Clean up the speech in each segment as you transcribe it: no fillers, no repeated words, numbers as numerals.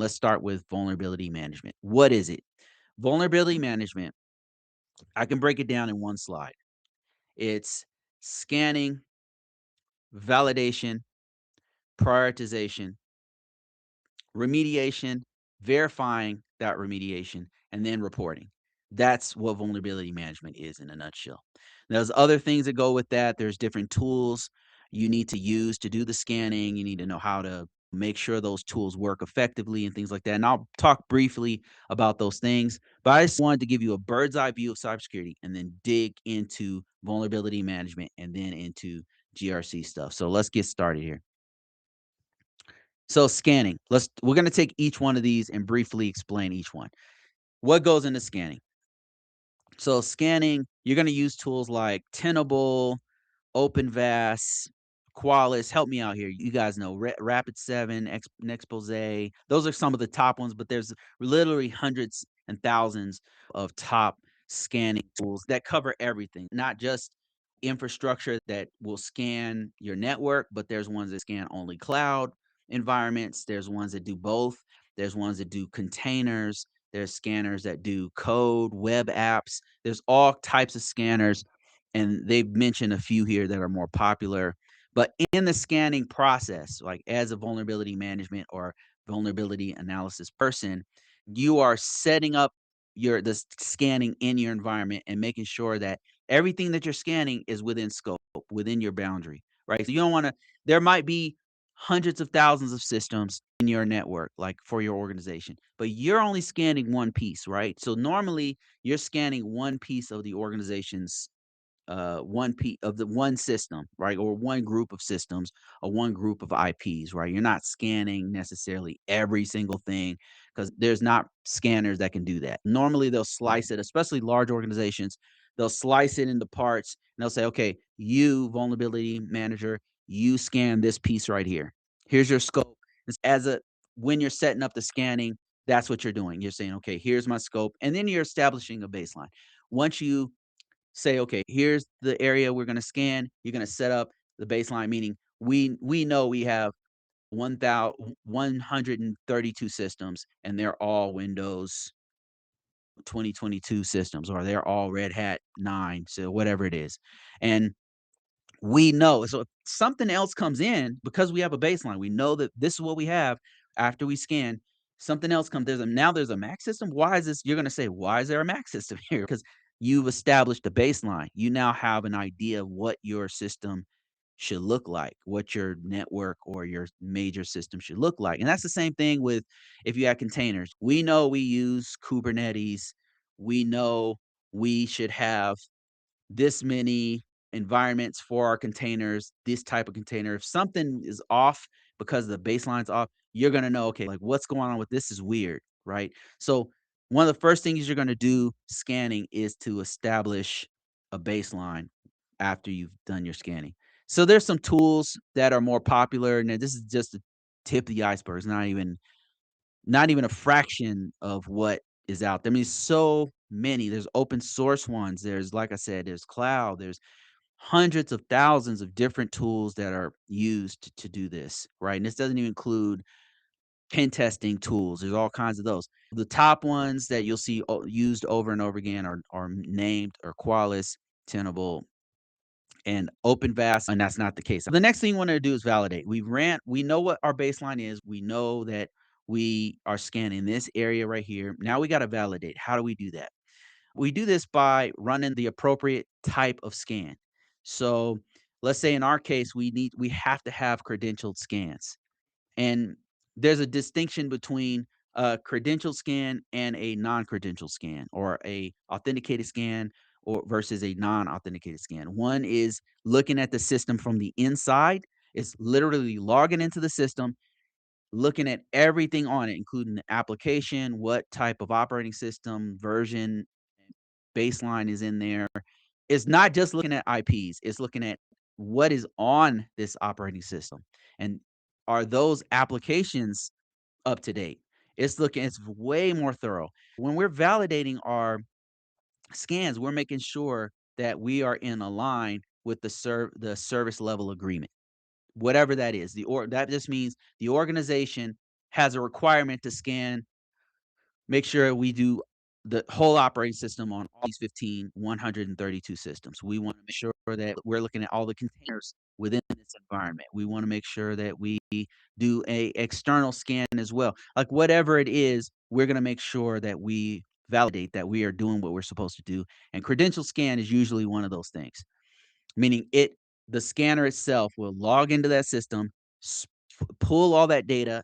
Let's start with vulnerability management. What is it? Vulnerability management, I can break it down in one slide. It's scanning, validation, prioritization, remediation, verifying that remediation, and then reporting. That's what vulnerability management is in a nutshell. There's other things that go with that. There's different tools you need to use to do the scanning. You need to know how to make sure those tools work effectively and things like that. And I'll talk briefly about those things, but I just wanted to give you a bird's eye view of cybersecurity and then dig into vulnerability management and then into GRC stuff. So let's get started here. So scanning. We're going to take each one of these and briefly explain each one. What goes into scanning? So scanning, you're going to use tools like Tenable, OpenVAS, Qualys. Help me out here. You guys know Rapid7, Nexpose. Those are some of the top ones, but there's literally hundreds and thousands of top scanning tools that cover everything, not just infrastructure that will scan your network, but there's ones that scan only cloud environments. There's ones that do both. There's ones that do containers. There's scanners that do code, web apps. There's all types of scanners, and they've mentioned a few here that are more popular. But in the scanning process, like as a vulnerability management or vulnerability analysis person, you are setting up scanning in your environment and making sure that everything that you're scanning is within scope, within your boundary, right? So you don't want to. There might be hundreds of thousands of systems in your network, like for your organization, but you're only scanning one piece, right? So normally you're scanning one piece of the organization's one piece of the one system, right? Or one group of systems or one group of IPs, right? You're not scanning necessarily every single thing because there's not scanners that can do that. Normally they'll slice it, especially large organizations, they'll slice it into parts and they'll say, okay, you vulnerability manager, you scan this piece right here. Here's your scope. As a when you're setting up the scanning, that's what you're doing. You're saying, okay, here's my scope, and then you're establishing a baseline. Once you say, okay, here's the area we're going to scan. You're going to set up the baseline, meaning we know we have 1,132 systems, and they're all Windows 2022 systems, or they're all Red Hat 9, so whatever it is, and we know. So if something else comes in, because we have a baseline, we know that this is what we have after we scan. Something else comes. There's a Mac system. Why is this? You're going to say, why is there a Mac system here? Because you've established a baseline. You now have an idea of what your system should look like, what your network or your major system should look like. And that's the same thing with if you have containers. We know we use Kubernetes. We know we should have this many environments for our containers, this type of container. If something is off because the baseline's off, you're gonna know, okay, like what's going on with this is weird, right? So one of the first things you're gonna do scanning is to establish a baseline after you've done your scanning. So there's some tools that are more popular, and this is just the tip of the iceberg. It's not even a fraction of what is out there. I mean, so many. There's open source ones. There's, like I said, there's cloud. There's hundreds of thousands of different tools that are used to do this, right? And this doesn't even include pen testing tools. There's all kinds of those. The top ones that you'll see used over and over again are named or Qualys, Tenable, and OpenVAS, and that's not the case. The next thing we want to do is validate. We know what our baseline is. We know that we are scanning this area right here. Now we got to validate. How do we do that? We do this by running the appropriate type of scan. So let's say in our case, we have to have credentialed scans. And there's a distinction between a credential scan and a non-credential scan, or a authenticated scan or versus a non-authenticated scan. One is looking at the system from the inside. It's literally logging into the system, looking at everything on it, including the application, what type of operating system, version, baseline is in there. It's not just looking at IPs, it's looking at what is on this operating system. And are those applications up to date? It's way more thorough. When we're validating our scans, we're making sure that we are in a line with the service level agreement, whatever that is. That just means the organization has a requirement to scan, make sure we do the whole operating system on all these 132 systems. We want to make sure that we're looking at all the containers within this environment. We want to make sure that we do a external scan as well. Like whatever it is, we're going to make sure that we validate that we are doing what we're supposed to do. And credential scan is usually one of those things, meaning the scanner itself will log into that system, pull all that data,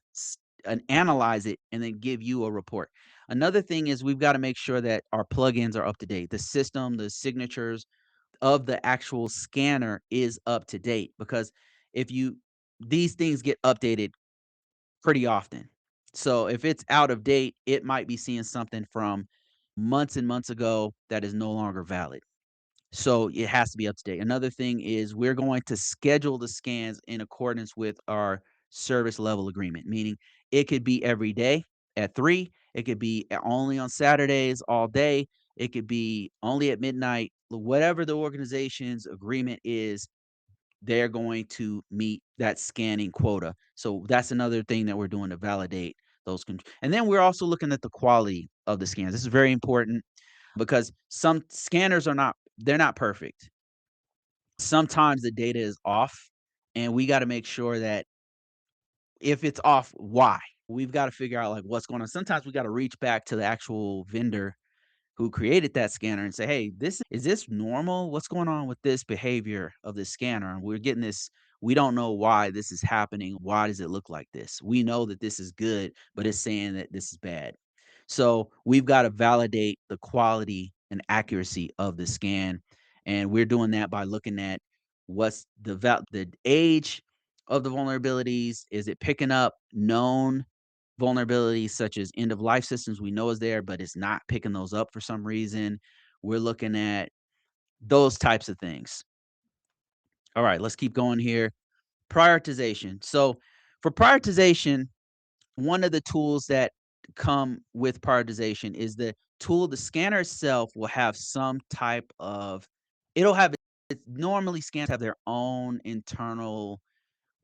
and analyze it, and then give you a report. Another thing is we've got to make sure that our plugins are up to date. The system, the signatures of the actual scanner is up to date, because if you these things get updated pretty often. So if it's out of date, it might be seeing something from months and months ago that is no longer valid. So it has to be up to date. Another thing is we're going to schedule the scans in accordance with our service level agreement, meaning it could be every day at 3, it could be only on Saturdays all day, it could be only at midnight. Whatever the organization's agreement is, they're going to meet that scanning quota. So that's another thing that we're doing to validate those. And then we're also looking at the quality of the scans. This is very important because some scanners they're not perfect. Sometimes the data is off, and we got to make sure that if it's off, why? We've got to figure out like what's going on. Sometimes we got to reach back to the actual vendor who created that scanner and say, "Hey, this is this normal? What's going on with this behavior of this scanner? And we're getting this. We don't know why this is happening. Why does it look like this? We know that this is good, but it's saying that this is bad." So we've got to validate the quality and accuracy of the scan, and we're doing that by looking at what's the age of the vulnerabilities. Is it picking up known vulnerabilities such as end of life systems we know is there, but it's not picking those up for some reason? We're looking at those types of things. All right, let's keep going here. Prioritization. So for prioritization, one of the tools that come with prioritization is the scanner itself will have some type of it'll have normally scanners have their own internal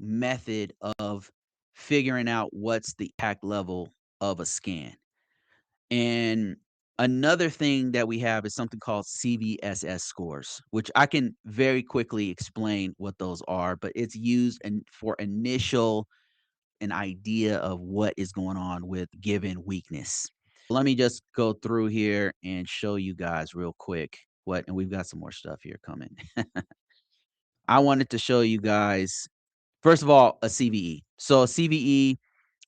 method of figuring out what's the impact level of a scan. And another thing that we have is something called CVSS scores, which I can very quickly explain what those are, but it's used for initial an idea of what is going on with given weakness. Let me just go through here and show you guys real quick and we've got some more stuff here coming. I wanted to show you guys, first of all, a CVE. So a CVE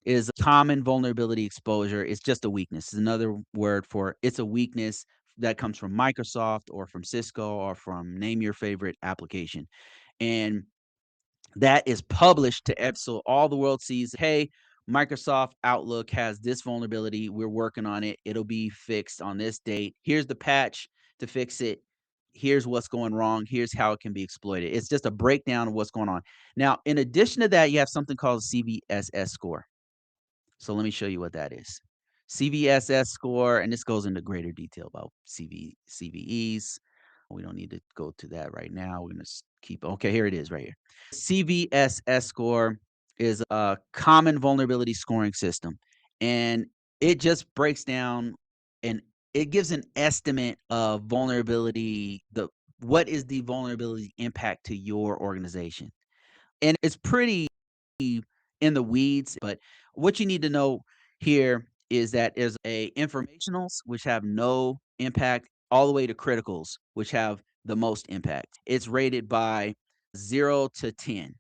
is a common vulnerability exposure. It's just a weakness. It's another word for it's a weakness that comes from Microsoft or from Cisco or from name your favorite application. And that is published to so all the world sees, hey, Microsoft Outlook has this vulnerability. We're working on it. It'll be fixed on this date. Here's the patch to fix it. Here's what's going wrong. Here's how it can be exploited. It's just a breakdown of what's going on. Now, in addition to that, you have something called CVSS score. So let me show you what that is. CVSS score, and this goes into greater detail about CVEs. We don't need to go to that right now. We're going to keep, okay, here it is right here. CVSS score is a common vulnerability scoring system, and it just breaks down and it gives an estimate of vulnerability, what is the vulnerability impact to your organization. And it's pretty in the weeds, but what you need to know here is that is a informationals which have no impact all the way to criticals which have the most impact. It's rated by 0 to 10.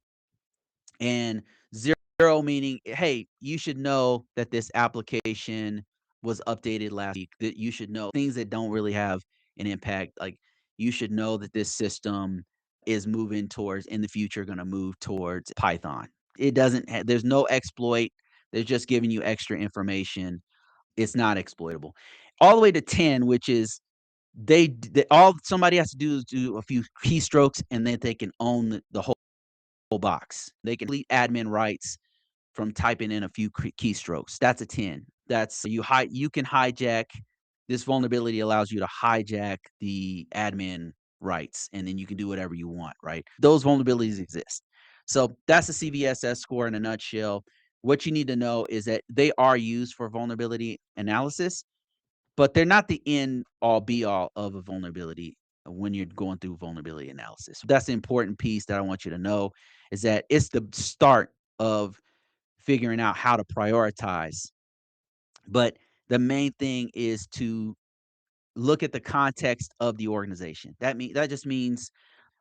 And 0 meaning, hey, you should know that this application was updated last week, that you should know things that don't really have an impact. Like you should know that this system is moving towards in the future going to move towards Python. It doesn't there's no exploit. They're just giving you extra information. It's not exploitable. All the way to 10, which is all somebody has to do is do a few keystrokes and then they can own the whole box. They can delete admin rights from typing in a few keystrokes. That's a 10. That's you can hijack this vulnerability allows you to hijack the admin rights and then you can do whatever you want, right? Those vulnerabilities exist. So that's the CVSS score in a nutshell. what you need to know is that they are used for vulnerability analysis, but they're not the end all be all of a vulnerability when you're going through vulnerability analysis. That's the important piece that I want you to know is that it's the start of figuring out how to prioritize. But the main thing is to look at the context of the organization. That just means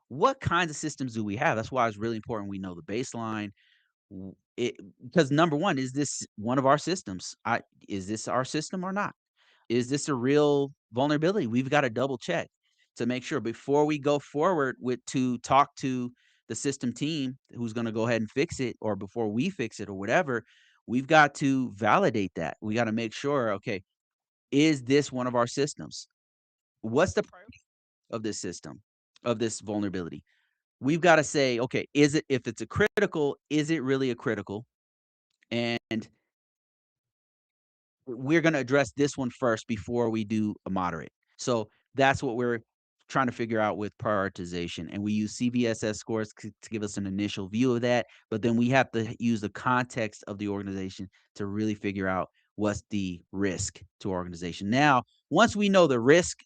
what kinds of systems do we have? That's why it's really important we know the baseline. Because number one, is this one of our systems? Is this our system or not? Is this a real vulnerability? We've got to double check to make sure before we go forward with to talk to the system team who's going to go ahead and fix it, or before we fix it or whatever. We've got to validate that. We got to make sure, okay, is this one of our systems? What's the priority of this system, of this vulnerability? We've got to say, okay, is it, if it's a critical, is it really a critical? And we're going to address this one first before we do a moderate. So that's what we're trying to figure out with prioritization. And we use CVSS scores to give us an initial view of that. But then we have to use the context of the organization to really figure out what's the risk to our organization. Now, once we know the risk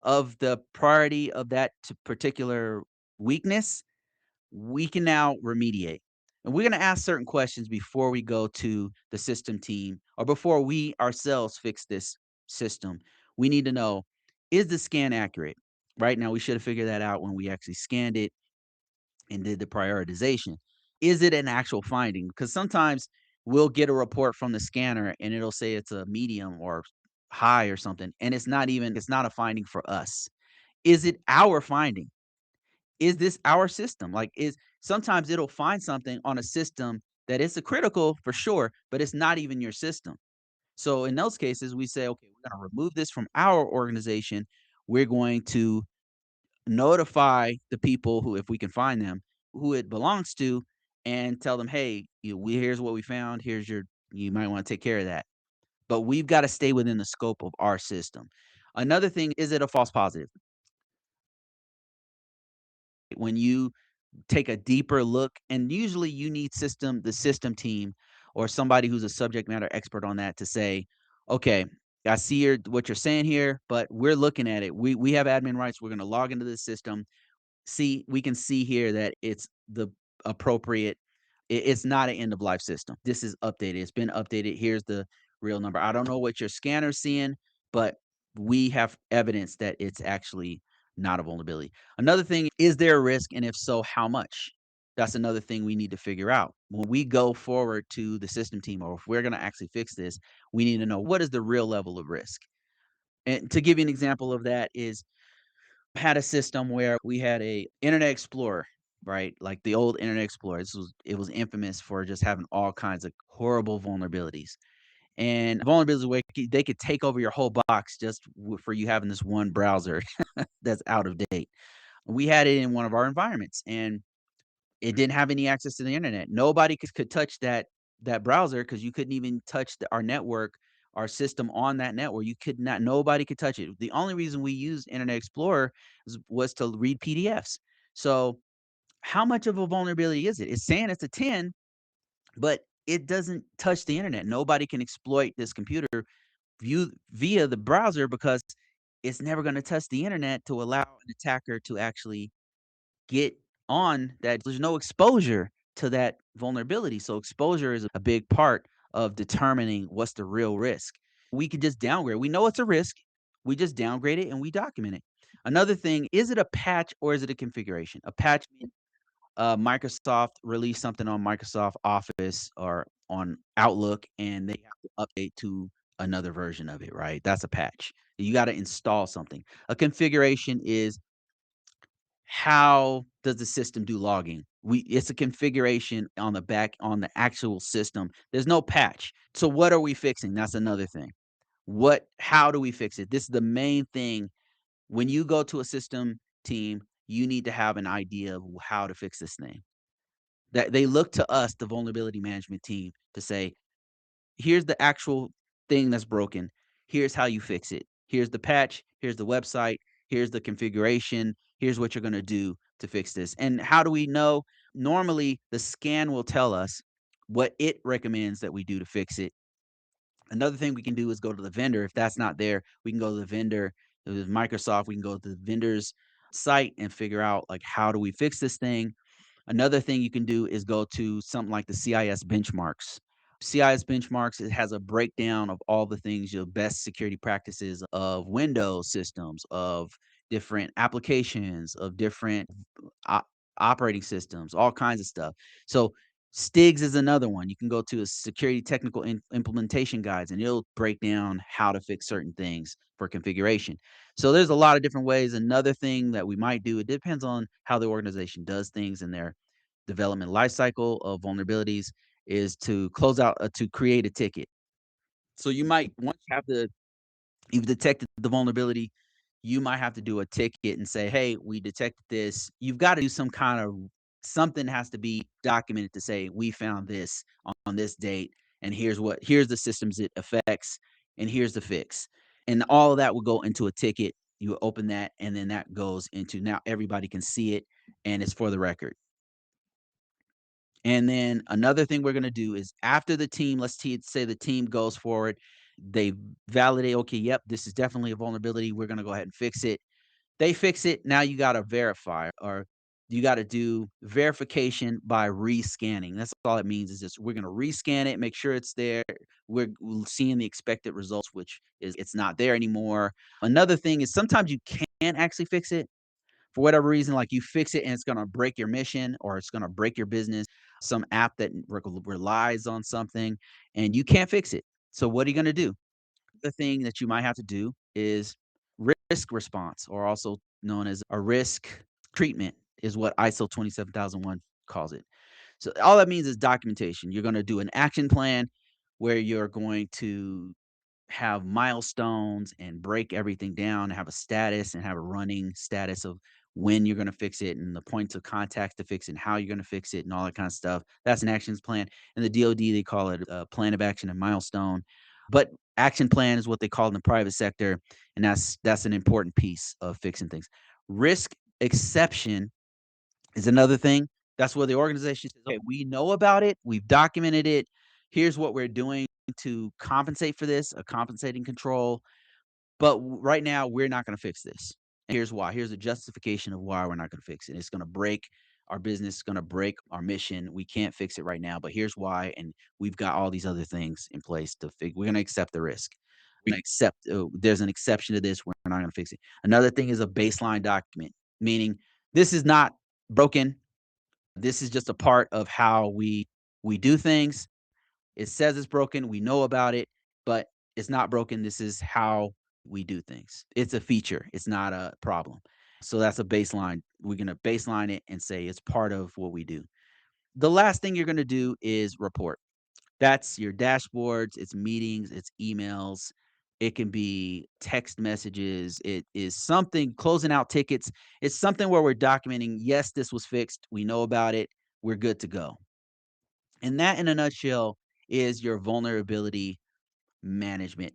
of the priority of that particular weakness, we can now remediate. And we're going to ask certain questions before we go to the system team or before we ourselves fix this system. We need to know, is the scan accurate? Right now, we should have figured that out when we actually scanned it and did the prioritization. Is it an actual finding? Because sometimes we'll get a report from the scanner and it'll say it's a medium or high or something. And it's not a finding for us. Is it our finding? Is this our system? Like, is sometimes it'll find something on a system that is a critical for sure, but it's not even your system. So in those cases, we say, okay, we're going to remove this from our organization. We're going to notify the people who, if we can find them, who it belongs to, and tell them, hey, here's what we found. You might want to take care of that. But we've got to stay within the scope of our system. Another thing, is it a false positive? When you take a deeper look, and usually you need the system team or somebody who's a subject matter expert on that to say, okay, I see what you're saying here, but we're looking at it. We have admin rights. We're going to log into the system. We can see here that it's the appropriate. It's not an end of life system. This is updated. It's been updated. Here's the real number. I don't know what your scanner's seeing, but we have evidence that it's actually not a vulnerability. Another thing, is there a risk? And if so, how much? That's another thing we need to figure out. When we go forward to the system team, or if we're going to actually fix this, we need to know, what is the real level of risk? And to give you an example of that is, had a system where we had a Internet Explorer, right? Like the old Internet Explorer. It was infamous for just having all kinds of horrible vulnerabilities. And vulnerabilities where they could take over your whole box just for you having this one browser that's out of date. We had it in one of our environments, and it didn't have any access to the internet. Nobody could touch that browser because you couldn't even touch our network, our system on that network. You could not. Nobody could touch it. The only reason we used Internet Explorer was to read PDFs. So, how much of a vulnerability is it? It's saying it's a 10, but it doesn't touch the internet. Nobody can exploit this computer via the browser because it's never going to touch the internet to allow an attacker to actually get on that. There's no exposure to that vulnerability. So exposure is a big part of determining what's the real risk. We could just downgrade. We know it's a risk. We just downgrade it and we document it. Another thing, is it a patch or is it a configuration? A patch means Microsoft released something on Microsoft Office or on Outlook, and they have to update to another version of it, right? That's a patch. You got to install something. A configuration is, how does the system do logging? It's a configuration on the actual system. There's no patch. So what are we fixing? That's another thing. How do we fix it? This is the main thing. When you go to a system team, you need to have an idea of how to fix this thing. That they look to us, the vulnerability management team, to say, here's the actual thing that's broken. Here's how you fix it. Here's the patch. Here's the website. Here's the configuration. Here's what you're going to do to fix this. And how do we know? Normally, the scan will tell us, what it recommends that we do to fix it. Another thing we can do is go to the vendor. If that's not there, we can go to the vendor. With Microsoft, we can go to the vendor's site and figure out like how do we fix this thing. Another thing you can do is go to something like the CIS benchmarks. CIS benchmarks, it has a breakdown of all the things, your best security practices of Windows systems, of different applications, of different op- operating systems, all kinds of stuff. So Stigs is another one. You can go to a security technical implementation guides and it'll break down how to fix certain things for configuration. So there's a lot of different ways. Another thing that we might do, it depends on how the organization does things in their development lifecycle of vulnerabilities, is to close out to create a ticket. So you might once you have the you've detected the vulnerability, you might have to do a ticket and say, "Hey, we detected this." You've got to do some kind of something has to be documented to say, "We found this on this date, and here's the systems it affects, and here's the fix." And all of that will go into a ticket. You open that, and then that goes into now everybody can see it, and it's for the record. And then another thing we're gonna do is after the team, say the team goes forward, they validate, okay, yep, this is definitely a vulnerability. We're gonna go ahead and fix it. They fix it. Now you gotta verify or you gotta do verification by rescanning. That's all it means is just we're gonna rescan it, make sure it's there. Seeing the expected results, which is it's not there anymore. Another thing is sometimes you can actually fix it for whatever reason, like you fix it and it's gonna break your mission or it's gonna break your business, some app that relies on something and you can't fix it. So what are you gonna do? The thing that you might have to do is risk response, or also known as a risk treatment, is what ISO 27001 calls it. So all that means is documentation. You're gonna do an action plan where you're going to have milestones and break everything down, have a status and have a running status of when you're going to fix it and the points of contact to fix it and how you're going to fix it and all that kind of stuff. That's an actions plan. And the DoD, they call it a plan of action and milestone. But action plan is what they call it in the private sector. And that's an important piece of fixing things. Risk exception is another thing. That's where the organization says, okay, we know about it, we've documented it. Here's what we're doing to compensate for this, a compensating control. But right now, we're not going to fix this. And here's why. Here's a justification of why we're not going to fix it. It's going to break our business, it's going to break our mission. We can't fix it right now, but here's why. And we've got all these other things in place to fix. We're going to accept the risk. We're going to accept there's an exception to this. We're not going to fix it. Another thing is a baseline document, meaning this is not broken. This is just a part of how we do things. It says it's broken, we know about it, but it's not broken. This is how we do things. It's a feature, it's not a problem. So that's a baseline. We're gonna baseline it and say it's part of what we do. The last thing you're gonna do is report. That's your dashboards, it's meetings, it's emails, it can be text messages, it is something closing out tickets. It's something where we're documenting, yes, this was fixed, we know about it, we're good to go. And that in a nutshell is your vulnerability management